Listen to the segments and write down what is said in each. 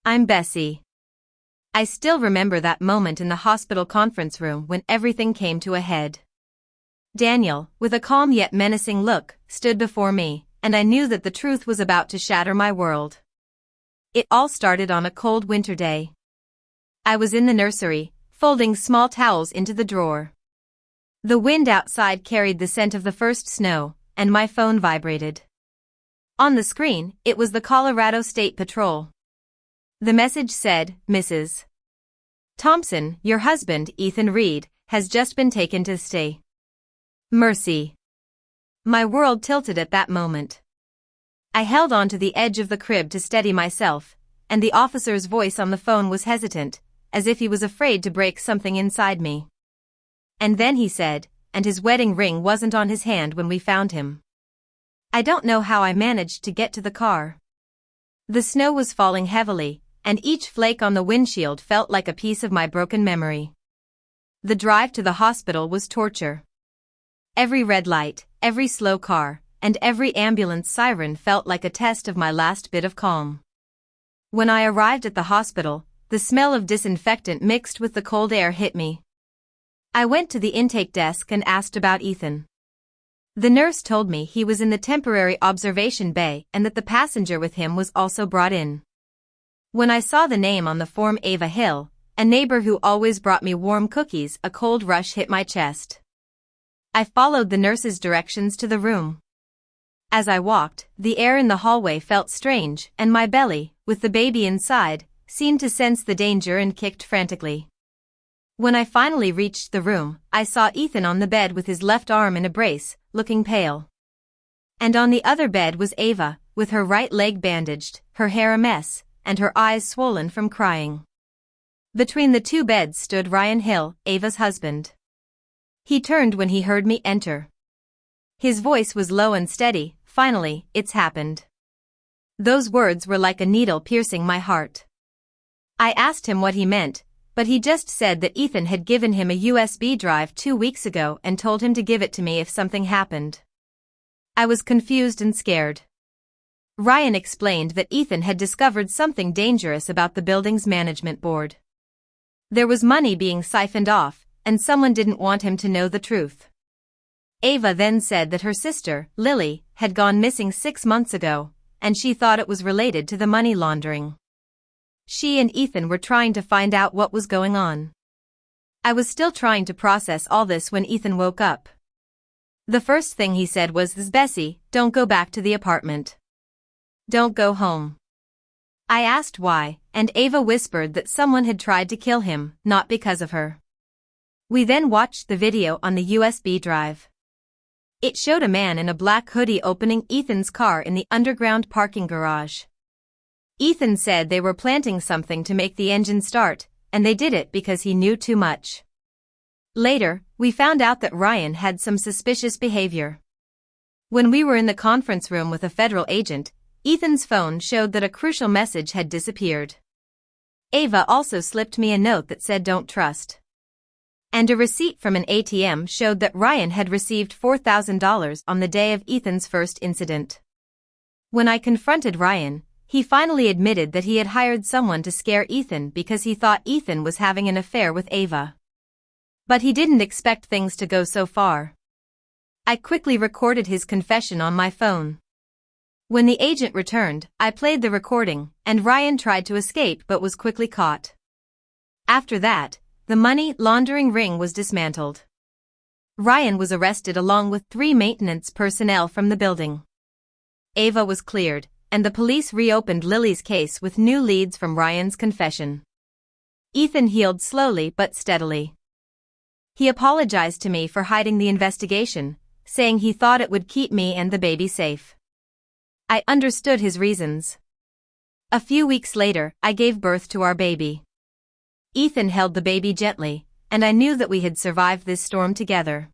I'm Bessie. I still remember that moment in the hospital conference room when everything came to a head. Daniel, with a calm yet menacing look, stood before me, and I knew that the truth was about to shatter my world. It all started on a cold winter day. I was in the nursery, folding small towels into the drawer. The wind outside carried the scent of the first snow, and my phone vibrated. On the screen, it was the Colorado State Patrol. The message said, "Mrs. Thompson, your husband, Ethan Reed, has just been taken to stay. Mercy." My world tilted at that moment. I held on to the edge of the crib to steady myself, and the officer's voice on the phone was hesitant, as if he was afraid to break something inside me. And then he said, "And his wedding ring wasn't on his hand when we found him." I don't know how I managed to get to the car. The snow was falling heavily, and each flake on the windshield felt like a piece of my broken memory. The drive to the hospital was torture. Every red light, every slow car, and every ambulance siren felt like a test of my last bit of calm. When I arrived at the hospital, the smell of disinfectant mixed with the cold air hit me. I went to the intake desk and asked about Ethan. The nurse told me he was in the temporary observation bay and that the passenger with him was also brought in. When I saw the name on the form Ava Hill, a neighbor who always brought me warm cookies, a cold rush hit my chest. I followed the nurse's directions to the room. As I walked, the air in the hallway felt strange, and my belly, with the baby inside, seemed to sense the danger and kicked frantically. When I finally reached the room, I saw Ethan on the bed with his left arm in a brace, looking pale. And on the other bed was Ava, with her right leg bandaged, her hair a mess, and her eyes swollen from crying. Between the two beds stood Ryan Hill, Ava's husband. He turned when he heard me enter. His voice was low and steady. "Finally, it's happened." Those words were like a needle piercing my heart. I asked him what he meant, but he just said that Ethan had given him a USB drive 2 weeks ago and told him to give it to me if something happened. I was confused and scared. Ryan explained that Ethan had discovered something dangerous about the building's management board. There was money being siphoned off, and someone didn't want him to know the truth. Ava then said that her sister, Lily, had gone missing 6 months ago, and she thought it was related to the money laundering. She and Ethan were trying to find out what was going on. I was still trying to process all this when Ethan woke up. The first thing he said was, "Bessie, don't go back to the apartment. Don't go home." I asked why, and Ava whispered that someone had tried to kill him, not because of her. We then watched the video on the USB drive. It showed a man in a black hoodie opening Ethan's car in the underground parking garage. Ethan said they were planting something to make the engine start, and they did it because he knew too much. Later, we found out that Ryan had some suspicious behavior. When we were in the conference room with a federal agent, Ethan's phone showed that a crucial message had disappeared. Ava also slipped me a note that said "Don't trust." And a receipt from an ATM showed that Ryan had received $4,000 on the day of Ethan's first incident. When I confronted Ryan, he finally admitted that he had hired someone to scare Ethan because he thought Ethan was having an affair with Ava. But he didn't expect things to go so far. I quickly recorded his confession on my phone. When the agent returned, I played the recording, and Ryan tried to escape but was quickly caught. After that, the money laundering ring was dismantled. Ryan was arrested along with 3 maintenance personnel from the building. Ava was cleared, and the police reopened Lily's case with new leads from Ryan's confession. Ethan healed slowly but steadily. He apologized to me for hiding the investigation, saying he thought it would keep me and the baby safe. I understood his reasons. A few weeks later, I gave birth to our baby. Ethan held the baby gently, and I knew that we had survived this storm together.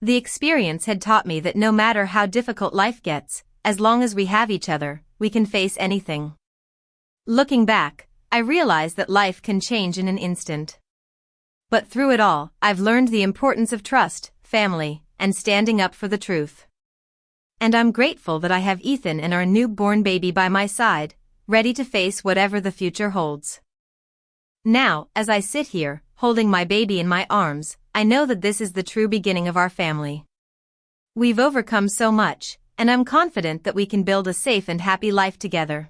The experience had taught me that no matter how difficult life gets, as long as we have each other, we can face anything. Looking back, I realize that life can change in an instant. But through it all, I've learned the importance of trust, family, and standing up for the truth. And I'm grateful that I have Ethan and our newborn baby by my side, ready to face whatever the future holds. Now, as I sit here, holding my baby in my arms, I know that this is the true beginning of our family. We've overcome so much, and I'm confident that we can build a safe and happy life together.